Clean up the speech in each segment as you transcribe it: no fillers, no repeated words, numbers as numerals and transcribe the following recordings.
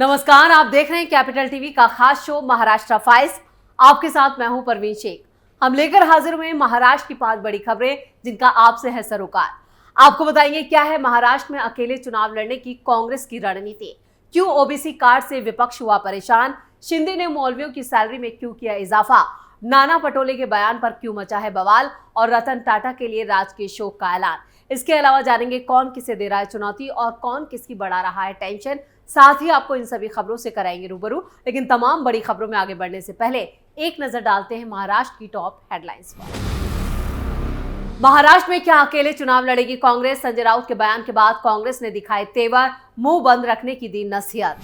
नमस्कार, आप देख रहे हैं कैपिटल टीवी का खास शो महाराष्ट्र फाइल्स। आपके साथ मैं हूं परवीन शेख। हम लेकर हाजिर हुए महाराष्ट्र की 5 बड़ी खबरें जिनका आपसे है सरोकार। आपको बताएंगे क्या है महाराष्ट्र में अकेले चुनाव लड़ने की कांग्रेस की रणनीति, क्यों ओबीसी कार्ड से विपक्ष हुआ परेशान, शिंदे ने मौलवियों की सैलरी में क्यों किया इजाफा, नाना पटोले के बयान पर क्यों मचा है बवाल और रतन टाटा के लिए राजकीय शोक का ऐलान। इसके अलावा जानेंगे कौन किसे दे रहा है चुनौती और कौन किसकी बढ़ा रहा है टेंशन। साथ ही आपको इन सभी खबरों से कराएंगे रूबरू। लेकिन तमाम बड़ी खबरों में आगे बढ़ने से पहले एक नजर डालते हैं महाराष्ट्र की टॉप हेडलाइंस पर। महाराष्ट्र में क्या अकेले चुनाव लड़ेगी कांग्रेस? संजय राउत के बयान के बाद कांग्रेस ने दिखाए तेवर, मुंह बंद रखने की दी नसीहत।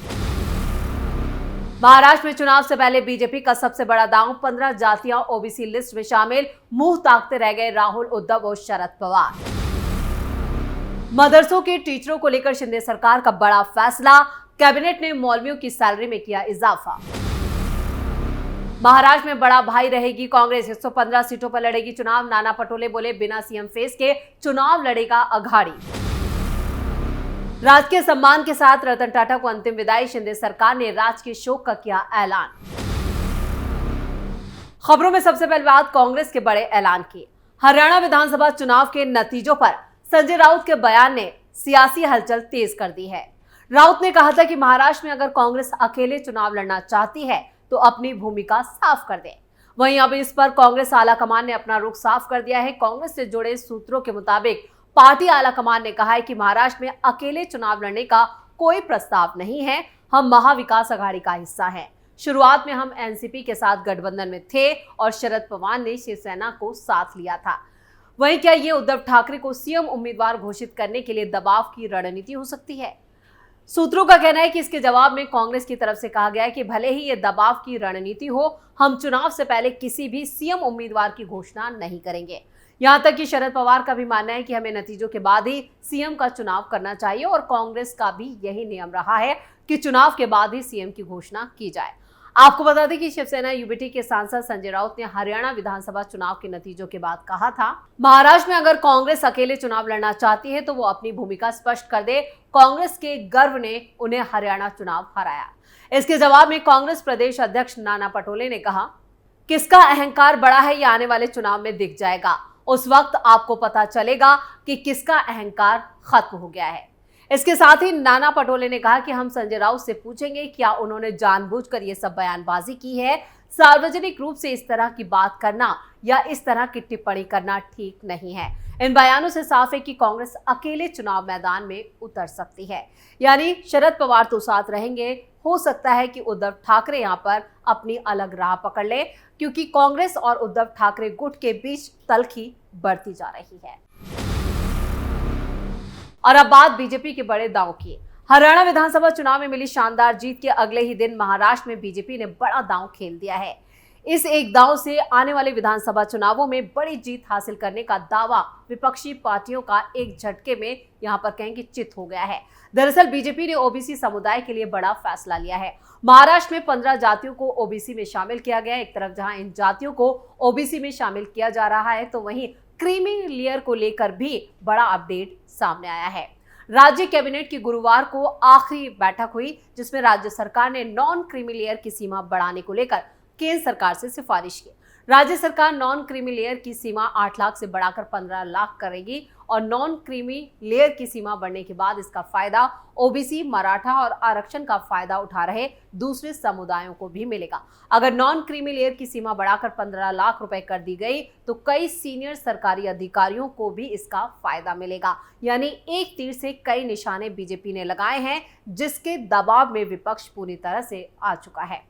महाराष्ट्र में चुनाव से पहले बीजेपी का सबसे बड़ा दांव, 15 जातियां ओबीसी लिस्ट में शामिल, मुंह ताकते रह गए राहुल, उद्धव और शरद पवार। मदरसों के टीचरों को लेकर शिंदे सरकार का बड़ा फैसला, कैबिनेट ने मौलवियों की सैलरी में किया इजाफा। महाराष्ट्र में बड़ा भाई रहेगी कांग्रेस, 115 सीटों पर लड़ेगी चुनाव, नाना पटोले बोले बिना सीएम फेस के चुनाव लड़ेगा अघाड़ी। राजकीय सम्मान के साथ रतन टाटा को अंतिम विदाई, शिंदे सरकार ने राजकीय शोक का किया ऐलान। खबरों में सबसे पहले बात कांग्रेस के बड़े ऐलान की। हरियाणा विधानसभा चुनाव के नतीजों पर संजय राउत के बयान ने सियासी हलचल तेज कर दी है। राउत ने कहा था कि महाराष्ट्र में अगर कांग्रेस अकेले चुनाव लड़ना चाहती है तो अपनी भूमिका साफ कर दे। वहीं अब इस पर कांग्रेस आला कमान ने अपना रुख साफ कर दिया है। कांग्रेस से जुड़े सूत्रों के मुताबिक पार्टी आला कमान ने कहा है कि महाराष्ट्र में अकेले चुनाव लड़ने का कोई प्रस्ताव नहीं है। हम महाविकास अघाड़ी का हिस्सा हैं। शुरुआत में हम एनसीपी के साथ गठबंधन में थे और शरद पवार ने शिवसेना को साथ लिया था। वहीं क्या ये उद्धव ठाकरे को सीएम उम्मीदवार घोषित करने के लिए दबाव की रणनीति हो सकती है? सूत्रों का कहना है कि इसके जवाब में कांग्रेस की तरफ से कहा गया है कि भले ही ये दबाव की रणनीति हो, हम चुनाव से पहले किसी भी सीएम उम्मीदवार की घोषणा नहीं करेंगे। यहां तक कि शरद पवार का भी मानना है कि हमें नतीजों के बाद ही सीएम का चुनाव करना चाहिए और कांग्रेस का भी यही नियम रहा है कि चुनाव के बाद ही सीएम की घोषणा की जाए। आपको बता दें कि शिवसेना यूबीटी के सांसद संजय राउत ने हरियाणा विधानसभा चुनाव के नतीजों के बाद कहा था, महाराष्ट्र में अगर कांग्रेस अकेले चुनाव लड़ना चाहती है तो वो अपनी भूमिका स्पष्ट कर दे। कांग्रेस के गर्व ने उन्हें हरियाणा चुनाव हराया। इसके जवाब में कांग्रेस प्रदेश अध्यक्ष नाना पटोले ने कहा, किसका अहंकार बड़ा है ये आने वाले चुनाव में दिख जाएगा। उस वक्त आपको पता चलेगा कि किसका अहंकार खत्म हो गया है। इसके साथ ही नाना पटोले ने कहा कि हम संजय राउत से पूछेंगे क्या उन्होंने जानबूझकर ये सब बयानबाजी की है। सार्वजनिक रूप से इस तरह की बात करना या इस तरह की टिप्पणी करना ठीक नहीं है। इन बयानों से साफ है कि कांग्रेस अकेले चुनाव मैदान में उतर सकती है। यानी शरद पवार तो साथ रहेंगे, हो सकता है कि उद्धव ठाकरे यहां पर अपनी अलग राह पकड़ ले, क्योंकि कांग्रेस और उद्धव ठाकरे गुट के बीच तल्खी बढ़ती जा रही है। और अब बात बीजेपी के बड़े दांव की। हरियाणा विधानसभा चुनाव में मिली शानदार जीत के अगले ही दिन महाराष्ट्र में बीजेपी ने बड़ा दांव खेल दिया है। इस एक दांव से आने वाले विधानसभा चुनावों में बड़ी जीत हासिल करने का दावा विपक्षी पार्टियों का एक झटके में यहां पर कहेंगे चित हो गया है। दरअसल बीजेपी ने ओबीसी समुदाय के लिए बड़ा फैसला लिया है। महाराष्ट्र में 15 जातियों को ओबीसी में शामिल किया गया है। एक तरफ जहां इन जातियों को ओबीसी में शामिल किया जा रहा है तो वहीं क्रीमी लेयर को लेकर भी बड़ा अपडेट सामने आया है। राज्य कैबिनेट की गुरुवार को आखिरी बैठक हुई जिसमें राज्य सरकार ने नॉन क्रीमी लेयर की सीमा बढ़ाने को लेकर केंद्र सरकार से सिफारिश की। राज्य सरकार नॉन क्रीमी लेयर की सीमा 8 लाख से बढ़ाकर 15 लाख करेगी और नॉन क्रीमी लेयर की सीमा बढ़ने के बाद इसका फायदा ओबीसी, मराठा और आरक्षण का फायदा उठा रहे दूसरे समुदायों को भी मिलेगा। अगर नॉन क्रीमी लेयर की सीमा बढ़ाकर 15 लाख रुपए कर दी गई तो कई सीनियर सरकारी अधिकारियों को भी इसका फायदा मिलेगा। यानी एक तीर से कई निशाने बीजेपी ने लगाए हैं, जिसके दबाव में विपक्ष पूरी तरह से आ चुका है।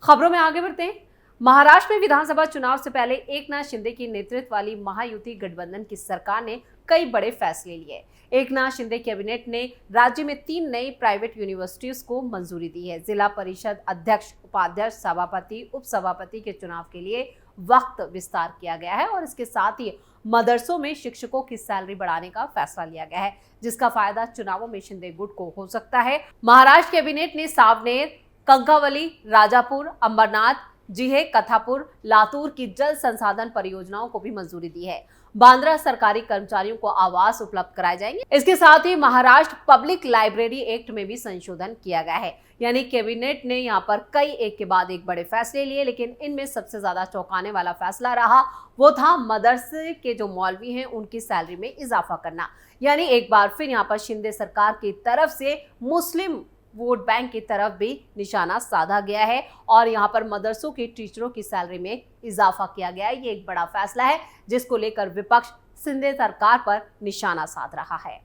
खबरों में आगे बढ़ते हैं। महाराष्ट्र में विधानसभा चुनाव से पहले एकनाथ शिंदे की नेतृत्व वाली महायुति गठबंधन की सरकार ने कई बड़े फैसले लिए। एकनाथ शिंदे कैबिनेट ने राज्य में 3 नई प्राइवेट यूनिवर्सिटीज को मंजूरी दी है। जिला परिषद अध्यक्ष, उपाध्यक्ष, सभापति, उपसभापति के चुनाव के लिए वक्त विस्तार किया गया है और इसके साथ ही मदरसों में शिक्षकों की सैलरी बढ़ाने का फैसला लिया गया है, जिसका फायदा चुनावों में शिंदे गुट को हो सकता है। महाराष्ट्र कैबिनेट ने सावनेर, कंकावली, राजापुर, अंबरनाथ, जीहे, कथापुर, लातूर की जल संसाधन परियोजनाओं को भी मंजूरी दी है। बांद्रा सरकारी कर्मचारियों को आवास उपलब्ध कराए जाएंगे। इसके साथ ही महाराष्ट्र पब्लिक लाइब्रेरी एक्ट में भी संशोधन किया गया है। यानी कैबिनेट ने यहाँ पर कई एक के बाद एक बड़े फैसले लिए, लेकिन इनमें सबसे ज्यादा चौंकाने वाला फैसला रहा वो था मदरसे के जो मौलवी हैं उनकी सैलरी में इजाफा करना। यानी एक बार फिर यहाँ पर शिंदे सरकार की तरफ से मुस्लिम वोट बैंक की तरफ भी निशाना साधा गया है और यहाँ पर मदरसों के टीचरों की सैलरी में इजाफा किया गया है। ये एक बड़ा फैसला है जिसको लेकर विपक्ष शिंदे सरकार पर निशाना साध रहा है।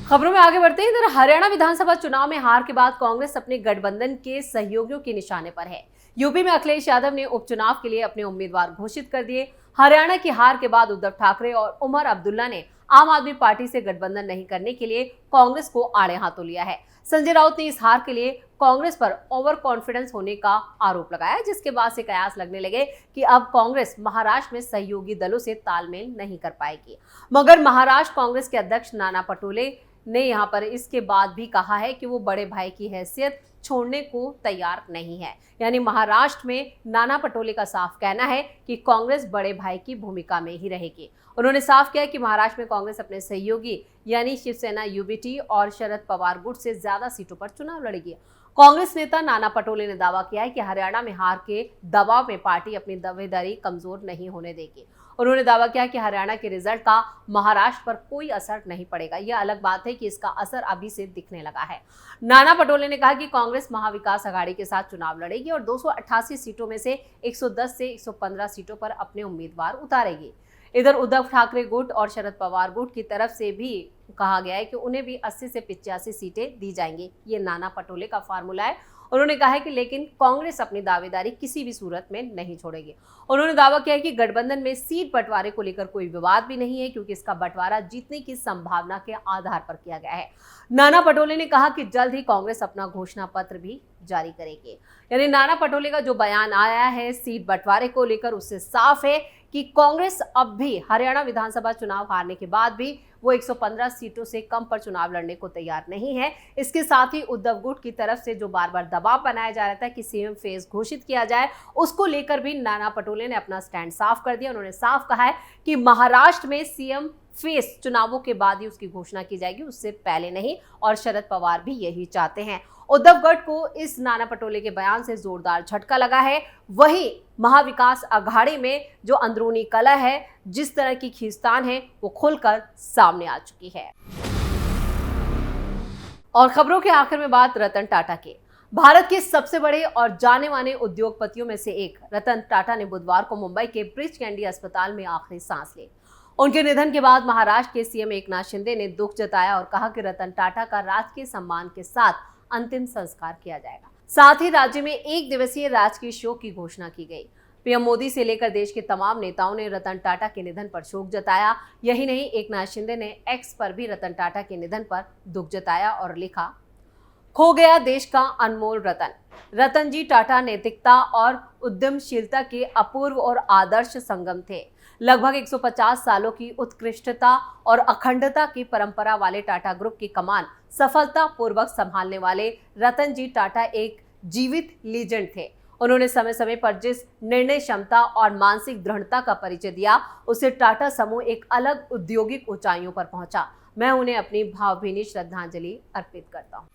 खबरों में आगे बढ़ते हैं। इधर हरियाणा विधानसभा चुनाव में हार के बाद कांग्रेस अपने गठबंधन के सहयोगियों के निशाने पर है। यूपी में अखिलेश यादव ने उपचुनाव के लिए अपने उम्मीदवार घोषित कर दिए। हरियाणा की हार के बाद उद्धव ठाकरे और उमर अब्दुल्ला ने आम आदमी पार्टी से गठबंधन नहीं करने के लिए कांग्रेस को आड़े हाथों लिया है। संजय राउत ने इस हार के लिए कांग्रेस पर ओवर कॉन्फिडेंस होने का आरोप लगाया, जिसके बाद से कयास लगने लगे कि अब कांग्रेस महाराष्ट्र में सहयोगी दलों से तालमेल नहीं कर पाएगी। मगर महाराष्ट्र कांग्रेस के अध्यक्ष नाना पटोले ने यहां पर इसके बाद भी कहा है कि वो बड़े भाई की हैसियत छोड़ने को तैयार नहीं है। यानी महाराष्ट्र में नाना पटोले का साफ कहना है कि कांग्रेस बड़े भाई की भूमिका में ही रहेगी। उन्होंने साफ किया कि महाराष्ट्र में कांग्रेस अपने सहयोगी यानी शिवसेना यूबीटी और शरद पवार गुट से ज्यादा सीटों पर चुनाव लड़ेगी। कांग्रेस नेता नाना पटोले ने दावा किया है कि हरियाणा में हार के दबाव में पार्टी अपनी दावेदारी कमजोर नहीं होने देगी। उन्होंने दावा किया कि हरियाणा के रिजल्ट का महाराष्ट्र पर कोई असर नहीं पड़ेगा। यह अलग बात है कि इसका असर अभी से दिखने लगा है। नाना पटोले ने कहा कि कांग्रेस महाविकास आघाड़ी के साथ चुनाव लड़ेगी और 288 सीटों में से 110 से 115 सीटों पर अपने उम्मीदवार उतारेगी। इधर उद्धव ठाकरे गुट और शरद पवार गुट की तरफ से भी कहा गया है कि उन्हें भी 80 से 85 सीटें दी जाएंगी। ये नाना पटोले का फार्मूला है। उन्होंने कहा है कि लेकिन कांग्रेस अपनी दावेदारी किसी भी सूरत में नहीं छोड़ेगी। उन्होंने दावा किया है कि गठबंधन में सीट बंटवारे को लेकर कोई विवाद भी नहीं है, क्योंकि इसका बंटवारा जीतने की संभावना के आधार पर किया गया है। नाना पटोले ने कहा कि जल्द ही कांग्रेस अपना घोषणा पत्र भी जारी करेगी। यानी नाना पटोले का जो बयान आया है सीट बंटवारे को लेकर, उससे साफ है कि कांग्रेस अब भी हरियाणा विधानसभा चुनाव हारने के बाद भी वो 115 सीटों से कम पर चुनाव लड़ने को तैयार नहीं है। इसके साथ ही उद्धव गुट की तरफ से जो बार बार दबाव बनाया जा रहा था कि सीएम फेज घोषित किया जाए, उसको लेकर भी नाना पटोले ने अपना स्टैंड साफ कर दिया। उन्होंने साफ कहा है कि महाराष्ट्र में सीएम फेस चुनावों के बाद ही उसकी घोषणा की जाएगी, उससे पहले नहीं, और शरद पवार भी यही चाहते हैं। उद्धव गट को इस नाना पटोले के बयान से जोरदार झटका लगा है। वहीं महाविकास आघाड़ी में जो अंदरूनी कलह है, जिस तरह की खींचतान है, वो खुलकर सामने आ चुकी है। और खबरों के आखिर में बात रतन टाटा की। भारत के सबसे बड़े और जाने माने उद्योगपतियों में से एक रतन टाटा ने बुधवार को मुंबई के ब्रीच कैंडी अस्पताल में आखिरी सांस ली। उनके निधन के बाद महाराष्ट्र के सीएम एकनाथ शिंदे ने दुख जताया और कहा कि रतन टाटा का राजकीय सम्मान के साथ अंतिम संस्कार किया जाएगा। साथ ही राज्य में 1 दिवसीय राजकीय शोक की घोषणा की गई। पीएम मोदी से लेकर देश के तमाम नेताओं ने रतन टाटा के निधन पर शोक जताया। यही नहीं, एकनाथ शिंदे ने एक्स पर भी रतन टाटा के निधन पर दुख जताया और लिखा, खो गया देश का अनमोल रतन। रतन जी टाटा नैतिकता और उद्यमशीलता के अपूर्व और आदर्श संगम थे। लगभग 150 सालों की उत्कृष्टता और अखंडता की परंपरा वाले टाटा ग्रुप की कमान सफलतापूर्वक संभालने वाले रतन जी टाटा एक जीवित लीजेंड थे। उन्होंने समय समय पर जिस निर्णय क्षमता और मानसिक दृढ़ता का परिचय दिया, उससे टाटा समूह एक अलग औद्योगिक ऊंचाइयों पर पहुंचा। मैं उन्हें अपनी भावभीनी श्रद्धांजलि अर्पित करता हूं।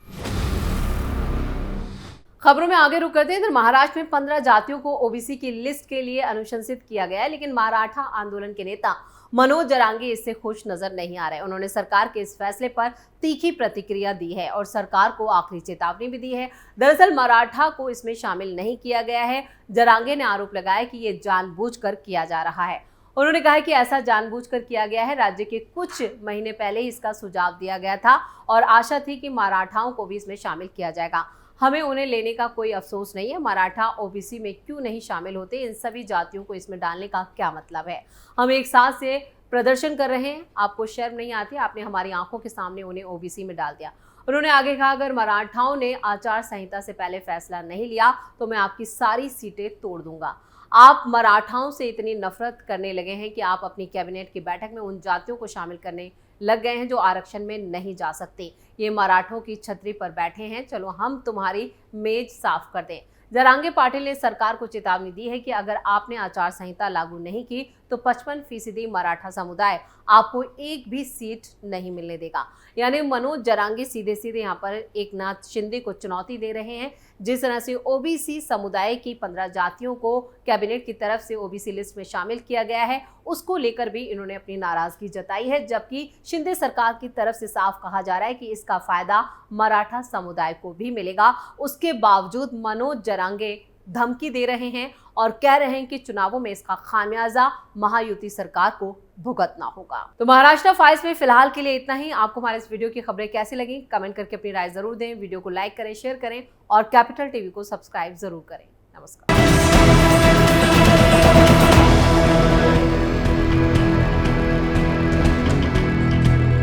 खबरों में आगे रुक करते हैं। इधर महाराष्ट्र में 15 जातियों को ओबीसी की लिस्ट के लिए अनुशंसित किया गया है, लेकिन मराठा आंदोलन के नेता मनोज जरांगे इससे खुश नजर नहीं आ रहे। उन्होंने सरकार के इस फैसले पर तीखी प्रतिक्रिया दी है और सरकार को आखिरी चेतावनी भी दी है। दरअसल मराठा को इसमें शामिल नहीं किया गया है। जरांगे ने आरोप लगाया कि ये जानबूझकर किया जा रहा है। उन्होंने कहा कि ऐसा जानबूझकर किया गया है। राज्य के कुछ महीने पहले ही इसका सुझाव दिया गया था और आशा थी कि मराठाओं को भी इसमें शामिल किया जाएगा। हमें उन्हें लेने का कोई अफसोस नहीं है। मराठा ओबीसी में क्यों नहीं शामिल होते, इन सभी जातियों को इसमें डालने का क्या मतलब है। हम एक साथ से प्रदर्शन कर रहे हैं, आपको शर्म नहीं आती? आपने हमारी आंखों के सामने उन्हें ओबीसी में डाल दिया। उन्होंने आगे कहा, अगर मराठाओं ने आचार संहिता से पहले फैसला नहीं लिया तो मैं आपकी सारी सीटें तोड़ दूंगा। आप मराठाओं से इतनी नफरत करने लगे हैं कि आप अपनी कैबिनेट की बैठक में उन जातियों को शामिल करने लग गए हैं जो आरक्षण में नहीं जा सकते। ये मराठों की छतरी पर बैठे हैं, चलो हम तुम्हारी मेज साफ कर दें। जरांगे पाटिल ने सरकार को चेतावनी दी है कि अगर आपने आचार संहिता लागू नहीं की तो 55% मराठा समुदाय आपको एक भी सीट नहीं मिलने देगा। यानी मनोज जरांगे सीधे सीधे यहाँ पर एकनाथ शिंदे को चुनौती दे रहे हैं। जिस तरह से ओबीसी समुदाय की 15 जातियों को कैबिनेट की तरफ से ओबीसी लिस्ट में शामिल किया गया है, उसको लेकर भी इन्होंने अपनी नाराजगी जताई है, जबकि शिंदे सरकार की तरफ से साफ कहा जा रहा है कि इसका फायदा मराठा समुदाय को भी मिलेगा। उसके बावजूद मनोज जरांगे धमकी दे रहे हैं और कह रहे हैं कि चुनावों में इसका खामियाजा महायुति सरकार को भुगतना होगा। तो महाराष्ट्र फाइल्स में फिलहाल के लिए इतना ही। आपको हमारे इस वीडियो की खबरें कैसी लगी कमेंट करके अपनी राय जरूर दें। वीडियो को लाइक करें, शेयर करें और कैपिटल टीवी को सब्सक्राइब जरूर करें। नमस्कार।